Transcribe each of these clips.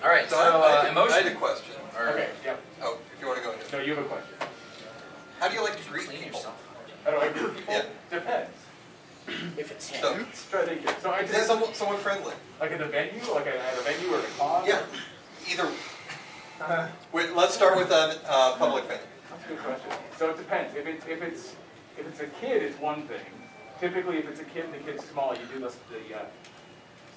All right. So emotion. I had a question. Okay. Yeah. Oh, if you want to go ahead. No, you have a question. How do you like to greet people? How do I greet people? Yeah. Depends. If it's him. So, Try to think. So I yeah, someone friendly. like at the venue, like at a venue or at a con. Yeah. Either. Wait, let's start with a public venue. That's a good question. So it depends. If it's a kid, it's one thing. Typically, if it's a kid and the kid's small, you do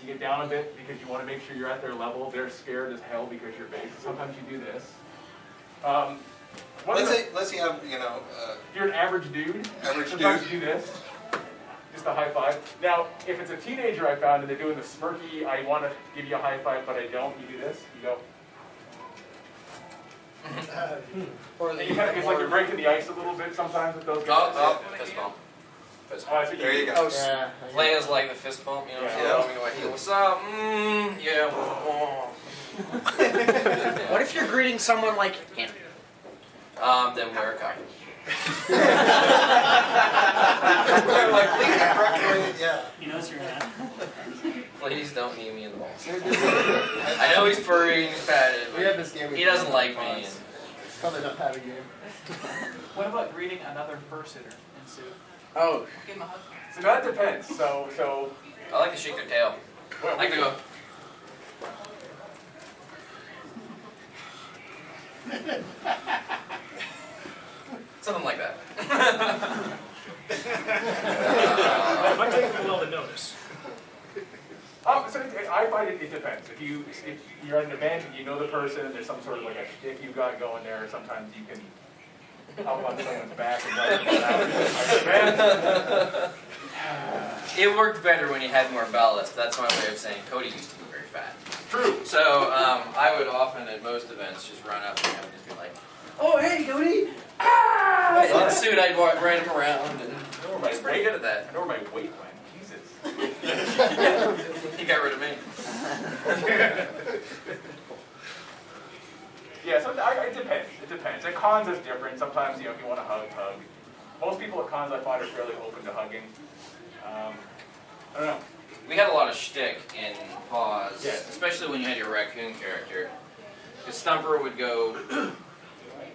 you get down a bit because you want to make sure you're at their level. They're scared as hell because you're big. So sometimes you do this. Let's say I'm, if you're an average dude. Sometimes you do this. Just a high five. Now, if it's a teenager I found and they're doing the smirky, I want to give you a high five, but I don't. You do this. You go. Or It's like you're breaking the ice a little bit sometimes with those guys. Oh, fist bump. there you go. Oh, yeah. Leia's like the fist bump, you know. Yeah. What's up? Yeah. What if you're greeting someone like him? Then wear a cup. Yeah. He knows you're at. Please don't knee me in the balls. I know he's furry and he's padded, but he doesn't like me. It's probably not having game. What about greeting another fursuiter in suit? Oh. Give him a hug. So that depends. So I like to shake their tail. I like to go. Something like that. It might take him a while to notice. So I find it depends. If you're at an event and you know the person and there's some sort of like a shtick you got going there, sometimes you can hop on someone's back and run them out. It worked better when you had more ballast. That's my way of saying Kodi used to be very fat. True. So I would often at most events just run up to him and just be like, "Oh, hey, Kodi!" Ah! And in the suit, I'd ride him around, and he's pretty good at that. I know where my weight went. Jesus. He got rid of me. Yeah, so it depends. It depends. At cons, it's different. Sometimes, if you want to hug. Most people at cons, I find, are fairly open to hugging. I don't know. We had a lot of shtick in Paws, Yes. especially when you had your raccoon character. Because Thumper would go,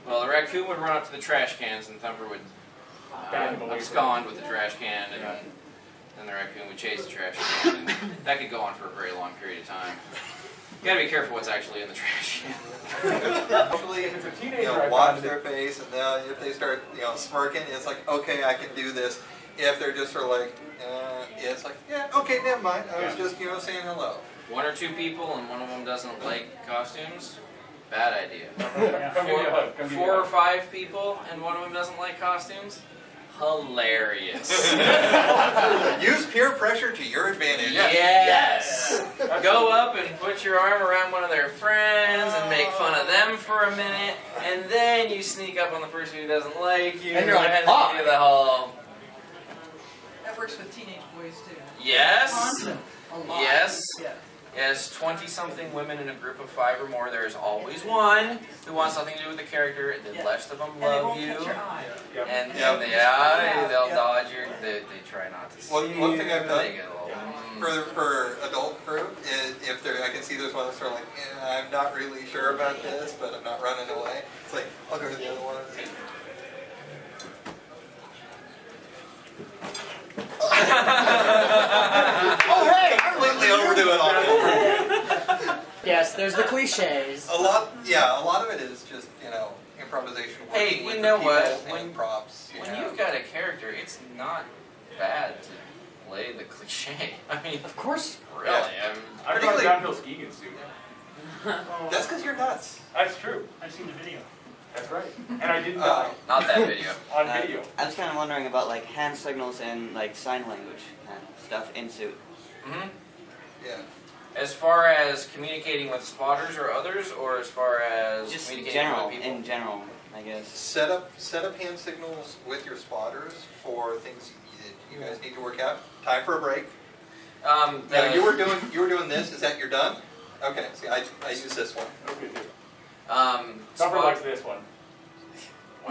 well, the raccoon would run up to the trash cans, and Thumper would abscond with the trash can, and then the raccoon would chase the trash can, and that could go on for a very long period of time. You gotta be careful what's actually in the trash can. Actually, if it's a teenager, watch their face, and then if they start, smirking, it's like, okay, I can do this. If they're just sort of like, it's like, yeah, okay, never mind. I was just, saying hello. One or two people, and one of them doesn't like costumes. Bad idea. Come give me a hug. 4 or 5 people, and one of them doesn't like costumes. Hilarious. Use peer pressure to your advantage. Yes. Go up and put your arm around one of their friends and make fun of them for a minute, and then you sneak up on the person who doesn't like you, and you're like, do the whole. That works with teenage boys too. Yes. Constant. A lot. Yes. Yeah. As 20-something women in a group of 5 or more, there is always one who wants something to do with the character. The rest of them love you. Catch your eye. And they'll dodge your. They try not to see. One thing I've done little, for adult group is if I can see there's one that's sort of like, I'm not really sure about this, but I'm not running away. It's like I'll go to the other one. Oh, hey! Completely overdo it all. Yes, there's the cliches. A lot of it is just, improvisation. Hey, you know what? When props. When you've got a character, it's not bad to play the cliche. I mean, of course. Really. Yeah. I've got a downhill skiing in suit. That's because you're nuts. That's true. I've seen the video. That's right. And I didn't die. Not that video. On video. I was kind of wondering about like hand signals and like sign language and stuff in suit. Yeah. As far as communicating with spotters or others, or as far as Just communicating with people? In general, I guess. Set up hand signals with your spotters for things you guys need to work out. Time for a break. Now you were doing this. Is that you're done? Okay. See, I use this one. Okay, too. Thumper likes this one.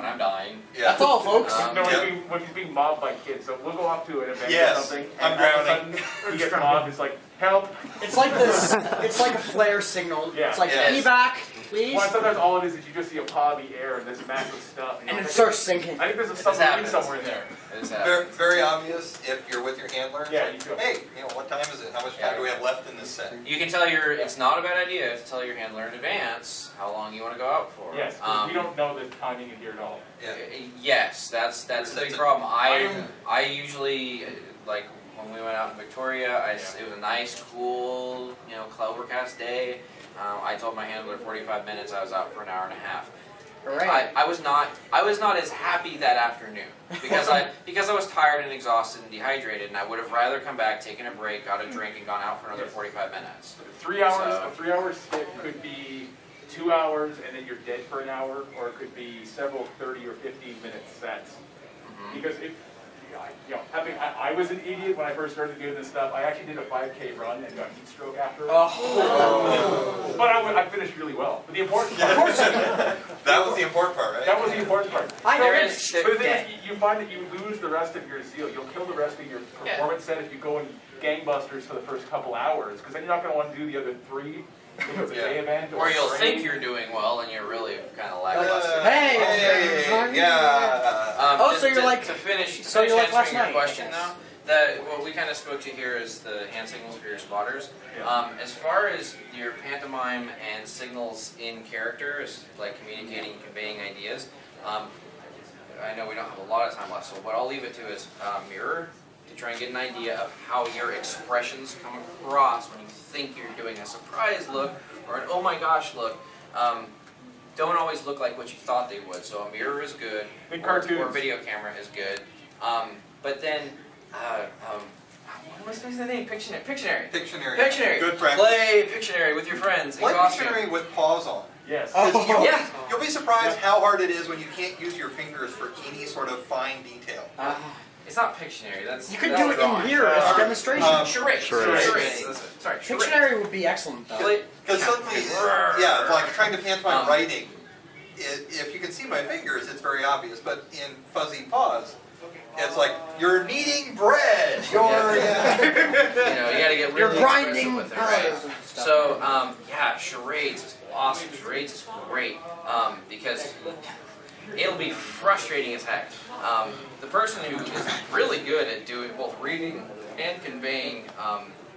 when I'm dying. Yeah. That's all, folks. No, when he's being mobbed by kids, so we'll go off to an event Yes, or something, I'm and all of a drowning. sudden he gets mobbed. It's like, help. It's like this. It's like a flare signal. Yeah. It's like, Yes. evac, please. Well, sometimes all it is you just see a paw in the air and this massive stuff. And it starts sinking. I think there's a This submarine happens. somewhere in there. This Very, happens. very obvious if you're with your handler. Yeah, Like, you go. hey, what time is it? How much time do we have left in this set? You can tell it's not a bad idea to tell your handler in advance how long you want to go out for. Yes, 'cause we don't know the timing in here at all. Yeah. Yes, that's a big problem. I usually, like, when we went out in Victoria, it was a nice, cool, overcast day. I told my handler 45 minutes. I was out for an hour and a half. Hooray. I was not as happy that afternoon because I was tired and exhausted and dehydrated, and I would have rather come back, taken a break, got a drink, and gone out for another 45 minutes. 3 hours. So- A 3-hour stint could be 2 hours and then you're dead for an hour, or it could be several 30 or 15-minute sets. Because if I was an idiot when I first started doing this stuff. I actually did a 5K run and got heat stroke after it. Oh. But I finished really well. But the important part, That was the important part, right? that was the important part. There is- But the thing is, you find that you lose the rest of your zeal. You'll kill the rest of your performance set if you go in gangbusters for the first couple hours, because then you're not going to want to do the other 3 if it's a day event. Or you'll training. think you're doing well, and you're really kind of lackluster. Hey! Yeah. Oh, Just so you're like- to finish, so you're like answering last your night, question I guess. though. What we kind of spoke to here is the hand signals for your spotters. As far as your pantomime and signals in character, is like communicating, conveying ideas. I know we don't have a lot of time left, so what I'll leave it to is mirror to try and get an idea of how your expressions come across when you think you're doing a surprise look or an oh my gosh look. Don't always look like what you thought they would. So a mirror is good, Big or cartoons. video camera is good. But then, what's the name? Pictionary. Pictionary. Pictionary. Good practice. Play Pictionary with your friends. in Play costume. Pictionary with paws on. Yes. 'Cause Oh. you'll be surprised how hard it is when you can't use your fingers for any sort of fine detail. It's not Pictionary. That's You could that's do it drawing. in here as a demonstration. Charades. Charades. Sorry, charades. Pictionary would be excellent, though. Play- Because suddenly, yeah, it's like trying to pantomime writing. If you can see my fingers, it's very obvious. But in fuzzy paws, it's like you're kneading bread. You're you gotta get You're really grinding expressive with it, right? powders and stuff. So, charades is awesome. Charades is great because it'll be frustrating as heck. The person who is really good at doing both reading and conveying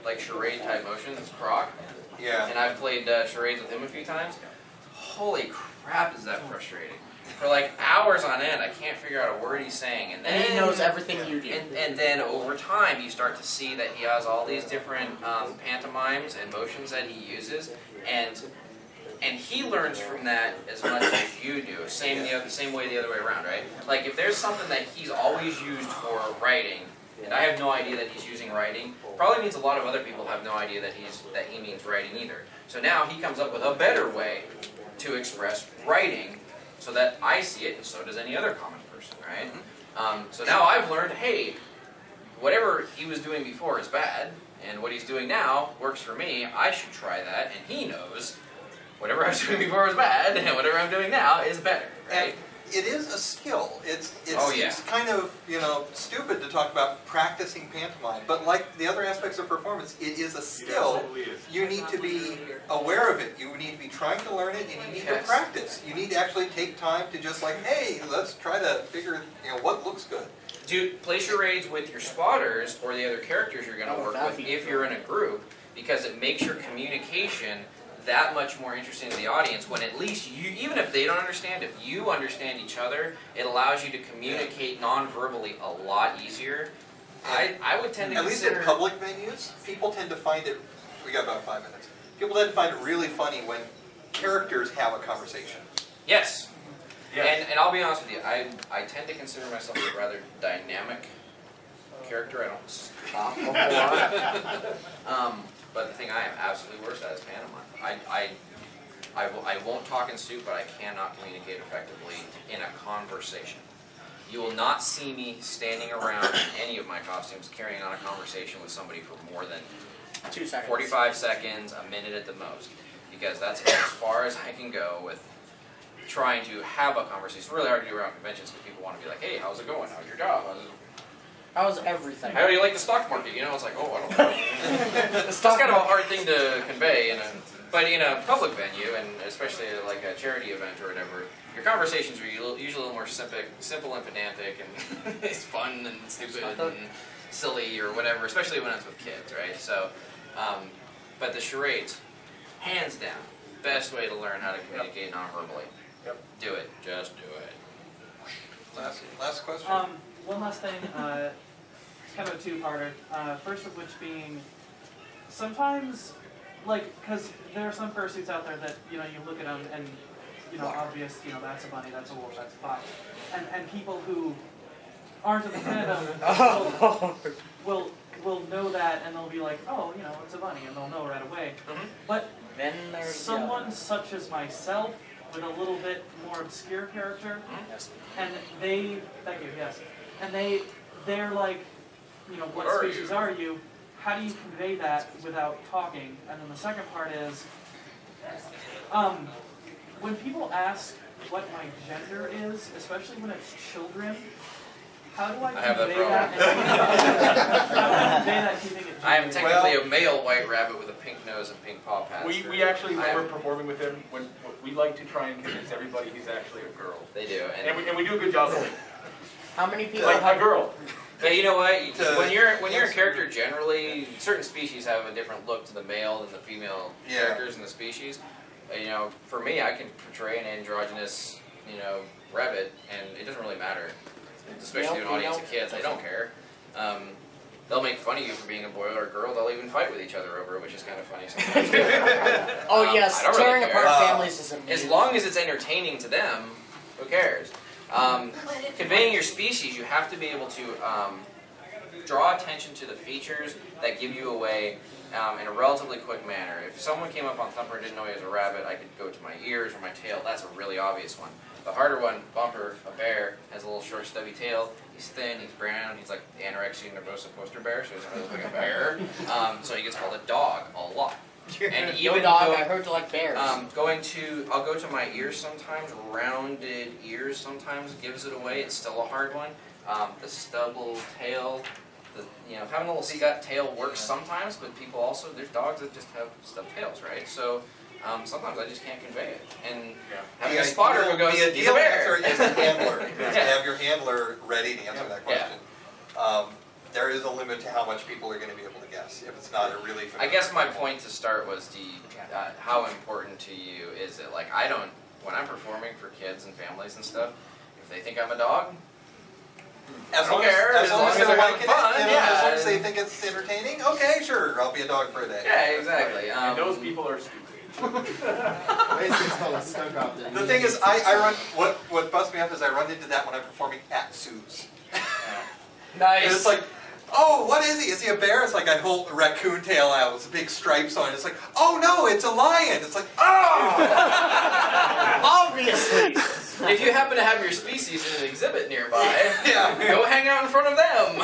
like charade type motions is Croc. Yeah. And I've played charades with him a few times. Holy crap, is that frustrating? For like hours on end, I can't figure out a word he's saying, and then And he knows everything you do. And then over time, you start to see that he has all these different pantomimes and motions that he uses, and he learns from that as much as you do. Same way the other way around, right? Like if there's something that he's always used for writing, and I have no idea that he's using writing, probably means a lot of other people have no idea that he means writing either. So now he comes up with a better way to express writing, so that I see it, and so does any other common person, right? So now I've learned, hey, whatever he was doing before is bad, and what he's doing now works for me. I should try that, and he knows whatever I was doing before was bad, and whatever I'm doing now is better, right? It is a skill. It Oh, seems yeah. kind of, stupid to talk about practicing pantomime, but like the other aspects of performance, it is a skill. absolutely is. You need to be aware of it. You need to be trying to learn it, and you need to Yes. practice. You need to actually take time to just like, hey, let's try to figure, what looks good. Play charades with your spotters or the other characters you're going to work with if you're in a group, because it makes your communication that much more interesting to the audience when at least you, even if they don't understand, if you understand each other, it allows you to communicate non-verbally a lot easier. I would tend to At least consider... in public venues, people tend to find it, we got about 5 minutes, people tend to find it really funny when characters have a conversation. Yes. Yes. And I'll be honest with you, I tend to consider myself a rather dynamic character. I don't stop a whole lot. But the thing I am absolutely worst at is pantomime. I won't talk in suit, but I cannot communicate effectively in a conversation. You will not see me standing around in any of my costumes carrying on a conversation with somebody for more than 2 seconds. 45 seconds, a minute at the most. Because that's as far as I can go with trying to have a conversation. It's really hard to do around conventions because people want to be like, hey, how's it going? How's your job? How's everything? How do you like the stock market? You know, it's like, oh, I don't know. It's kind of a hard thing to convey but in a public venue, and especially like a charity event or whatever, your conversations are usually a little more simple and pedantic, and it's fun and stupid and silly or whatever, especially when it's with kids, right? So, but the charades, hands down, best way to learn how to communicate non-verbally. Yep. Do it. Just do it. Last question. One last thing, it's kind of a two-parter. First of which being, sometimes, like, because there are some fursuits out there that, you know, you look at them and, you know, obvious, you know, that's a bunny, that's a wolf, that's a fox. And people who aren't in the fandom will know that, and they'll be like, oh, you know, it's a bunny, and they'll know right away. But Then there's someone such as myself, with a little bit more obscure character, and they, thank you, yes, and they're like, you know, what species are you? How do you convey that without talking? And then the second part is, when people ask what my gender is, especially when it's children, how do I convey that? How do I convey that keeping it gender? I am technically a male white rabbit with a pink nose and pink paw pads. We actually, when we're performing with him, we like to try and convince everybody he's actually a girl. They do, And we do a good job of it. How many people Like a girl. But you know what? When you're a character, generally, certain species have a different look to the male than the female characters in the species. You know, for me, I can portray an androgynous, you know, rabbit, and it doesn't really matter. Especially to an audience of kids, they don't care. They'll make fun of you for being a boy or a girl. They'll even fight with each other over it, which is kind of funny sometimes. Oh yes, I don't tearing really care. apart families is amazing. As long as it's entertaining to them, who cares? Conveying your species, you have to be able to draw attention to the features that give you away in a relatively quick manner. If someone came up on Thumper and didn't know he was a rabbit, I could go to my ears or my tail. That's a really obvious one. The harder one, Bumper, a bear, has a little short stubby tail. He's thin, he's brown, he's like the anorexia nervosa poster bear, so he doesn't really look like a bear. So he gets called a dog a lot. And Yo dog, I heard you like bears. I'll go to my ears sometimes. Rounded ears sometimes gives it away. It's still a hard one. The stubble tail, having a little scut tail works sometimes, but people also, there's dogs that just have stub tails, right? So sometimes I just can't convey it. And having a spotter who goes, he's a bear. Answer is a handler. Have your handler ready to answer that question. There is a limit to how much people are going to be able to guess if it's not a really familiar. I guess my point to start was how important to you is it? Like, when I'm performing for kids and families and stuff, if they think I'm a dog, as long as they're liking it, as long as they think it's entertaining, okay, sure, I'll be a dog for a day. Yeah, exactly. And those people are stupid. The thing is, I run, what busts me up is I run into that when I'm performing at zoos. Nice. And it's like, oh, what is he? Is he a bear? It's like I hold a raccoon tail out with big stripes on it. It's like, oh no, it's a lion. It's like, oh! Obviously. If you happen to have your species in an exhibit nearby, go hang out in front of them.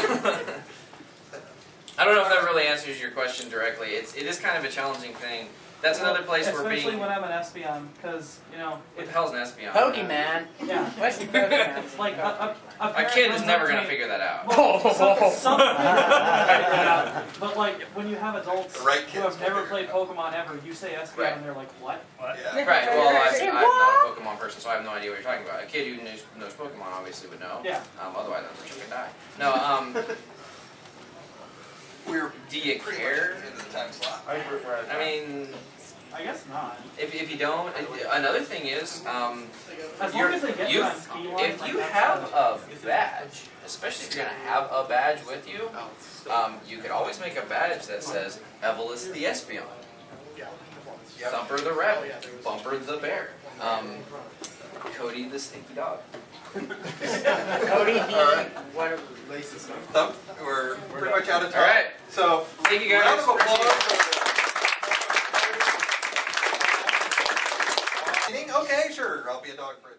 I don't know if that really answers your question directly. It is kind of a challenging thing. That's another place where especially when I'm an Espion, because, you know... What the hell's an Espion? Pokemon. Yeah. What's the Pokemon? It's like a kid is never going to figure that out. Well, some people figure it out, but like, when you have adults who have never played Pokemon ever, you say Espion and they're like, what? Yeah. Right, well, I'm not a Pokemon person, so I have no idea what you're talking about. A kid who knows Pokemon obviously would know. Yeah. Otherwise, that person could die. No, do you care? I mean, I guess not. if you don't, another thing is, As long as they get you on ski line, if you have a badge, especially if you're going to have a badge with you, you could always make a badge that says Evelus the Espion, Thumper the Rabbit, Bumper the Bear, Kodi the Stinky Dog. Kodi the whatever. We're pretty much out of time. All right. So, thank you guys. Round of applause. Okay, sure, I'll be a dog for a day.